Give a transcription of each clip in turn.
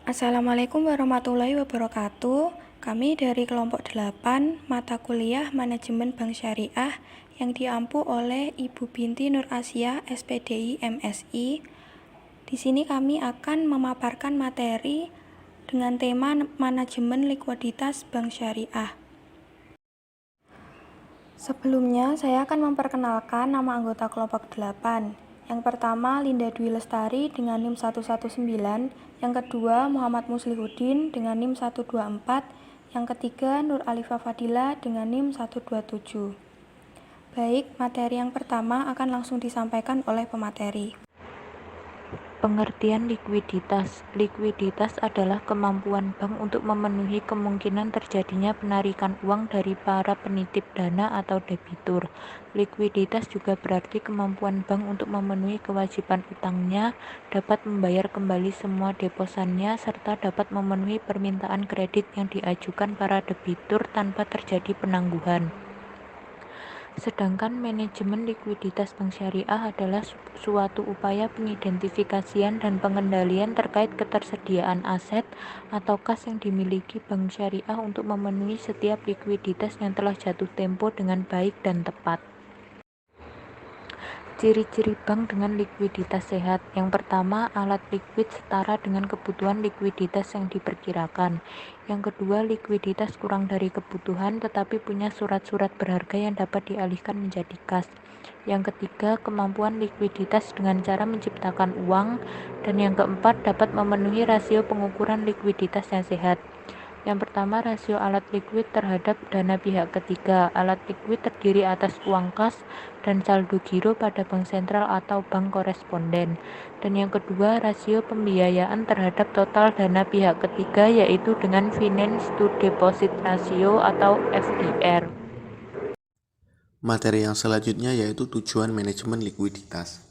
Assalamualaikum warahmatullahi wabarakatuh. Kami dari kelompok 8 mata kuliah Manajemen Bank Syariah yang diampu oleh Ibu Binti Nur Asia, SPDI MSI. Di sini kami akan memaparkan materi dengan tema Manajemen Likuiditas Bank Syariah. Sebelumnya, saya akan memperkenalkan nama anggota kelompok 8. Yang pertama, Linda Dwi Lestari dengan NIM 119. Yang kedua, Muhammad Muslihuddin dengan NIM 124. Yang ketiga, Nur Alifah Fadila dengan NIM 127. Baik, materi yang pertama akan langsung disampaikan oleh pemateri. Pengertian likuiditas. Likuiditas adalah kemampuan bank untuk memenuhi kemungkinan terjadinya penarikan uang dari para penitip dana atau debitur. Likuiditas juga berarti kemampuan bank untuk memenuhi kewajiban utangnya, dapat membayar kembali semua deposannya, serta dapat memenuhi permintaan kredit yang diajukan para debitur tanpa terjadi penangguhan. Sedangkan manajemen likuiditas bank syariah adalah suatu upaya pengidentifikasian dan pengendalian terkait ketersediaan aset atau kas yang dimiliki bank syariah untuk memenuhi setiap likuiditas yang telah jatuh tempo dengan baik dan tepat. Ciri-ciri bank dengan likuiditas sehat. Yang pertama, alat likuid setara dengan kebutuhan likuiditas yang diperkirakan. Yang kedua, likuiditas kurang dari kebutuhan tetapi punya surat-surat berharga yang dapat dialihkan menjadi kas. Yang ketiga, kemampuan likuiditas dengan cara menciptakan uang. Dan yang keempat, dapat memenuhi rasio pengukuran likuiditas yang sehat. Yang pertama, rasio alat likuid terhadap dana pihak ketiga. Alat likuid terdiri atas uang kas dan saldo giro pada bank sentral atau bank koresponden. Dan yang kedua, rasio pembiayaan terhadap total dana pihak ketiga, yaitu dengan finance to deposit ratio atau FDR. Materi yang selanjutnya yaitu tujuan manajemen likuiditas.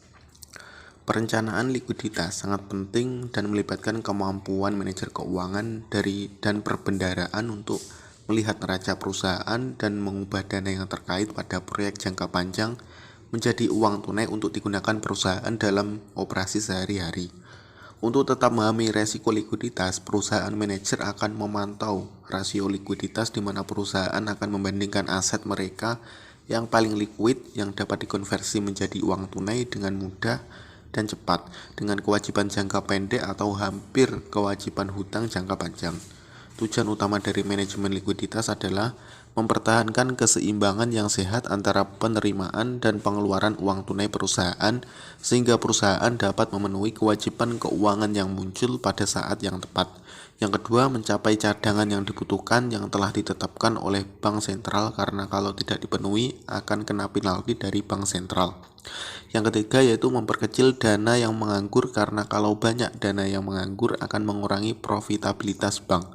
Perencanaan likuiditas sangat penting dan melibatkan kemampuan manajer keuangan dan perbendaraan untuk melihat neraca perusahaan dan mengubah dana yang terkait pada proyek jangka panjang menjadi uang tunai untuk digunakan perusahaan dalam operasi sehari-hari. Untuk tetap memahami resiko likuiditas, perusahaan manajer akan memantau rasio likuiditas di mana perusahaan akan membandingkan aset mereka yang paling likuid yang dapat dikonversi menjadi uang tunai dengan mudah dan cepat dengan kewajiban jangka pendek atau hampir kewajiban hutang jangka panjang. Tujuan utama dari manajemen likuiditas adalah mempertahankan keseimbangan yang sehat antara penerimaan dan pengeluaran uang tunai perusahaan sehingga perusahaan dapat memenuhi kewajiban keuangan yang muncul pada saat yang tepat. Yang kedua, mencapai cadangan yang dibutuhkan yang telah ditetapkan oleh bank sentral karena kalau tidak dipenuhi akan kena penalti dari bank sentral. Yang ketiga yaitu memperkecil dana yang menganggur karena kalau banyak dana yang menganggur akan mengurangi profitabilitas bank.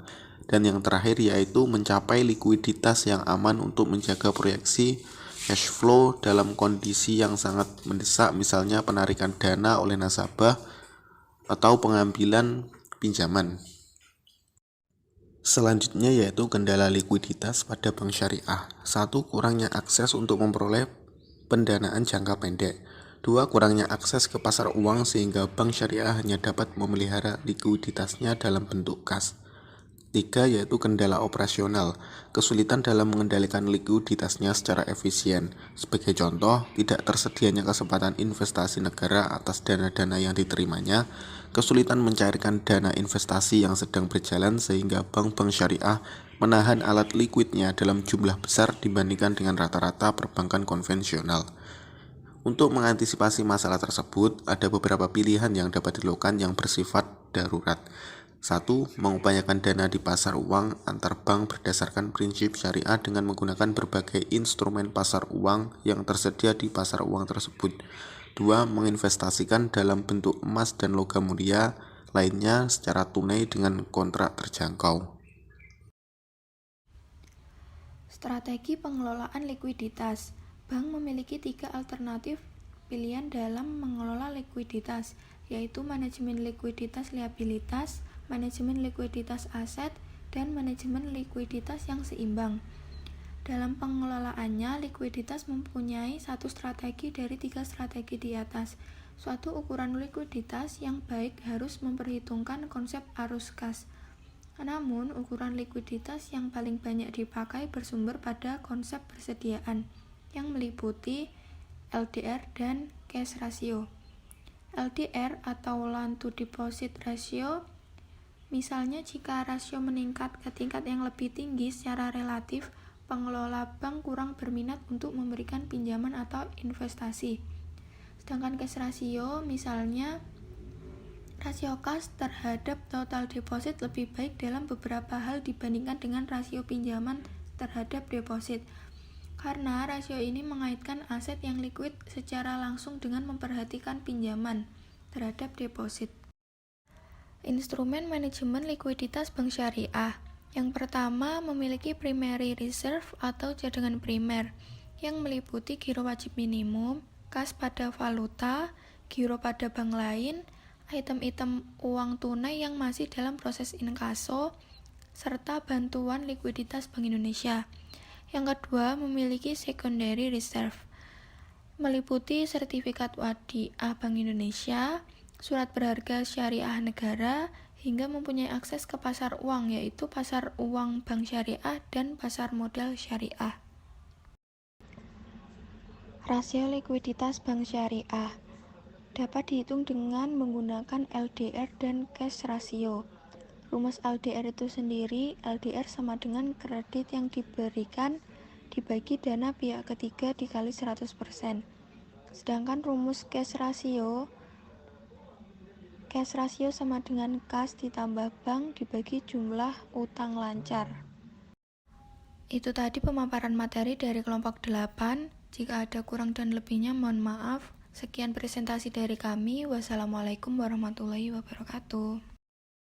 Dan yang terakhir yaitu mencapai likuiditas yang aman untuk menjaga proyeksi cash flow dalam kondisi yang sangat mendesak, misalnya penarikan dana oleh nasabah atau pengambilan pinjaman. Selanjutnya yaitu kendala likuiditas pada bank syariah. 1. Kurangnya akses untuk memperoleh pendanaan jangka pendek. 2. Kurangnya akses ke pasar uang sehingga bank syariah hanya dapat memelihara likuiditasnya dalam bentuk kas. 3. Yaitu kendala operasional, kesulitan dalam mengendalikan likuiditasnya secara efisien. Sebagai contoh, tidak tersedianya kesempatan investasi negara atas dana-dana yang diterimanya, kesulitan mencairkan dana investasi yang sedang berjalan sehingga bank-bank syariah menahan alat likuidnya dalam jumlah besar dibandingkan dengan rata-rata perbankan konvensional. Untuk mengantisipasi masalah tersebut, ada beberapa pilihan yang dapat dilakukan yang bersifat darurat. 1. Mengupayakan dana di pasar uang antar bank berdasarkan prinsip syariah dengan menggunakan berbagai instrumen pasar uang yang tersedia di pasar uang tersebut. 2. Menginvestasikan dalam bentuk emas dan logam mulia lainnya secara tunai dengan kontrak terjangkau. Strategi pengelolaan likuiditas. Bank memiliki 3 alternatif pilihan dalam mengelola likuiditas, yaitu manajemen likuiditas liabilitas, manajemen likuiditas aset, dan manajemen likuiditas yang seimbang. Dalam pengelolaannya, likuiditas mempunyai satu strategi dari 3 strategi di atas. Suatu ukuran likuiditas yang baik harus memperhitungkan konsep arus kas. Namun, ukuran likuiditas yang paling banyak dipakai bersumber pada konsep persediaan, yang meliputi LDR dan cash ratio. LDR atau loan to deposit ratio, misalnya jika rasio meningkat ke tingkat yang lebih tinggi secara relatif, pengelola bank kurang berminat untuk memberikan pinjaman atau investasi. Sedangkan cash ratio, misalnya rasio kas terhadap total deposit lebih baik dalam beberapa hal dibandingkan dengan rasio pinjaman terhadap deposit. Karena rasio ini mengaitkan aset yang liquid secara langsung dengan memperhatikan pinjaman terhadap deposit. Instrumen manajemen likuiditas bank syariah. Yang pertama memiliki primary reserve atau cadangan primer yang meliputi giro wajib minimum, kas pada valuta, giro pada bank lain, item-item uang tunai yang masih dalam proses inkaso, serta bantuan likuiditas Bank Indonesia. Yang kedua, memiliki secondary reserve, meliputi sertifikat wadiah Bank Indonesia, surat berharga syariah negara, hingga mempunyai akses ke pasar uang, yaitu pasar uang bank syariah dan pasar modal syariah. Rasio likuiditas bank syariah dapat dihitung dengan menggunakan LDR dan cash ratio. Rumus LDR itu sendiri, LDR sama dengan kredit yang diberikan dibagi dana pihak ketiga dikali 100%. Sedangkan rumus cash ratio sama dengan kas ditambah bank dibagi jumlah utang lancar. Itu tadi pemaparan materi dari kelompok 8. Jika ada kurang dan lebihnya mohon maaf. Sekian presentasi dari kami. Wassalamualaikum warahmatullahi wabarakatuh.